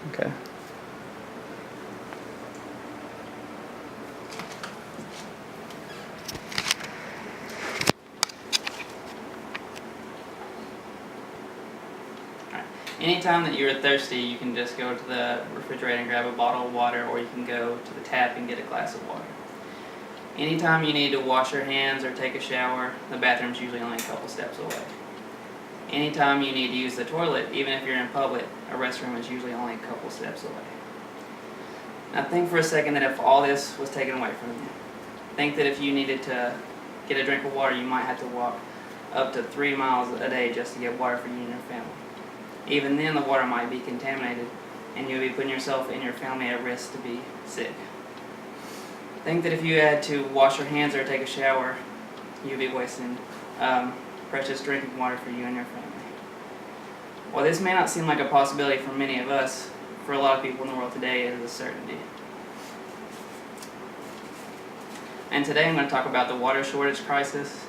Okay. Alright. Anytime that you're thirsty, you can just go to the refrigerator and grab a bottle of water, or you can go to the tap and get a glass of water. Anytime you need to wash your hands or take a shower, the bathroom's usually only a couple steps away. Anytime you need to use the toilet, even if you're in public, a restroom is usually only a couple steps away. Now think for a second that if all this was taken away from you, think that if you needed to get a drink of water, you might have to walk up to 3 miles a day just to get water for you and your family. Even then, the water might be contaminated, and you'll be putting yourself and your family at risk to be sick. Think that if you had to wash your hands or take a shower, you'd be wasting precious drinking water for you and your family. While this may not seem like a possibility for many of us, for a lot of people in the world today, it is a certainty. And today I'm going to talk about the water shortage crisis,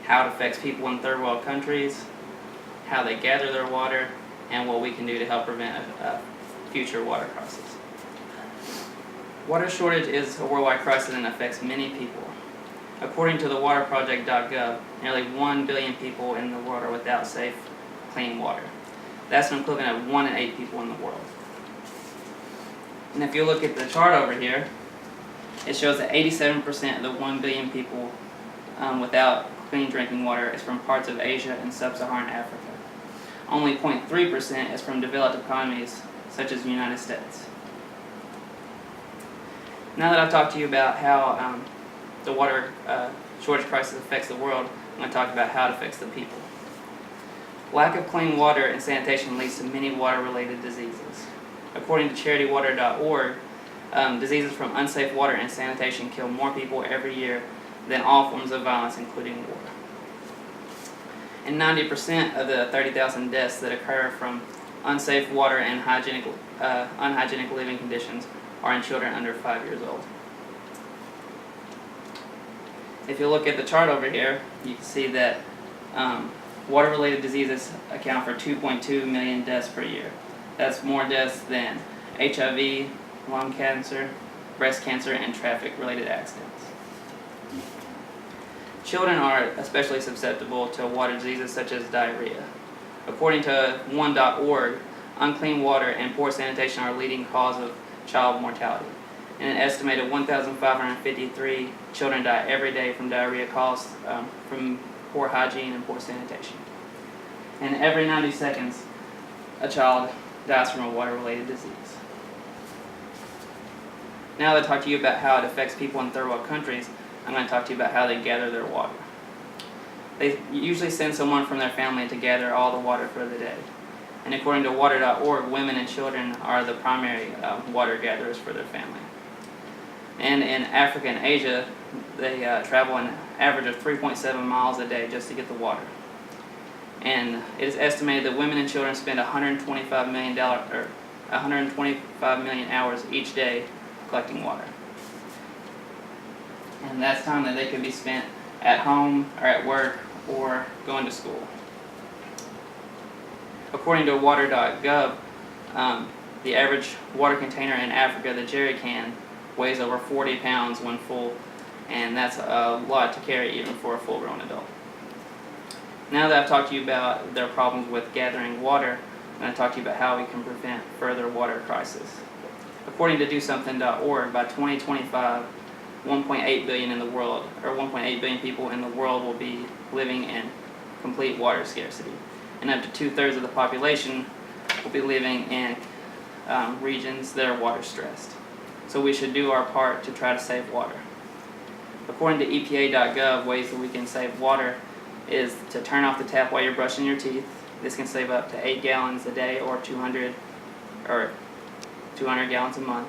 how it affects people in third world countries, how they gather their water, and what we can do to help prevent a future water crisis. Water shortage is a worldwide crisis and affects many people. According to the waterproject.gov, nearly 1 billion people in the world are without safe, clean water. That's an equivalent of 1 in 8 people in the world. And if you look at the chart over here, it shows that 87% of the 1 billion people without clean drinking water is from parts of Asia and sub-Saharan Africa. Only 0.3% is from developed economies such as the United States. Now that I've talked to you about how the water shortage crisis affects the world, I'm going to talk about how it affects the people. Lack of clean water and sanitation leads to many water-related diseases. According to CharityWater.org, diseases from unsafe water and sanitation kill more people every year than all forms of violence, including war. And 90% of the 30,000 deaths that occur from unsafe water and unhygienic living conditions are in children under 5 years old. If you look at the chart over here, you can see that water-related diseases account for 2.2 million deaths per year. That's more deaths than HIV, lung cancer, breast cancer, and traffic-related accidents. Children are especially susceptible to water diseases such as diarrhea. According to one.org, unclean water and poor sanitation are a leading cause of child mortality. And an estimated 1,553 children die every day from diarrhea caused from poor hygiene and poor sanitation. And every 90 seconds, a child dies from a water-related disease. Now that I talk to you about how it affects people in third world countries, I'm going to talk to you about how they gather their water. They usually send someone from their family to gather all the water for the day. And according to water.org, women and children are the primary water gatherers for their family. And in Africa and Asia, they travel an average of 3.7 miles a day just to get the water. And it is estimated that women and children spend 125 million hours each day collecting water. And that's time that they could be spent at home or at work or going to school. According to water.gov, the average water container in Africa, the jerry can, weighs over 40 pounds when full, and that's a lot to carry even for a full-grown adult. Now that I've talked to you about their problems with gathering water, I'm going to talk to you about how we can prevent further water crisis. According to DoSomething.org, by 2025, 1.8 billion in the world, or 1.8 billion people in the world will be living in complete water scarcity. And up to 2/3 of the population will be living in regions that are water stressed. So we should do our part to try to save water. According to EPA.gov, ways that we can save water is to turn off the tap while you're brushing your teeth. This can save up to 8 gallons a day or 200 gallons a month.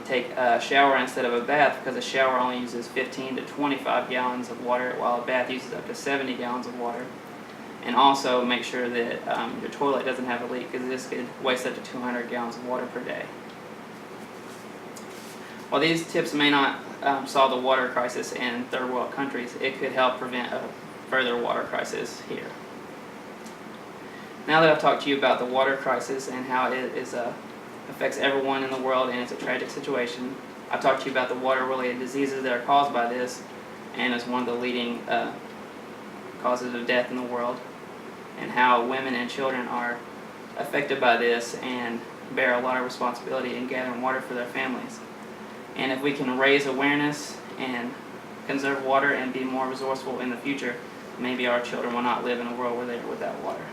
Take a shower instead of a bath, because a shower only uses 15 to 25 gallons of water, while a bath uses up to 70 gallons of water. And also make sure that your toilet doesn't have a leak, because this could waste up to 200 gallons of water per day. While these tips may not solve the water crisis in third world countries, it could help prevent a further water crisis here. Now that I've talked to you about the water crisis and how it affects everyone in the world and it's a tragic situation, I've talked to you about the water-related diseases that are caused by this, and it's one of the leading causes of death in the world, and how women and children are affected by this and bear a lot of responsibility in gathering water for their families. And if we can raise awareness and conserve water and be more resourceful in the future, maybe our children will not live in a world where they're without water.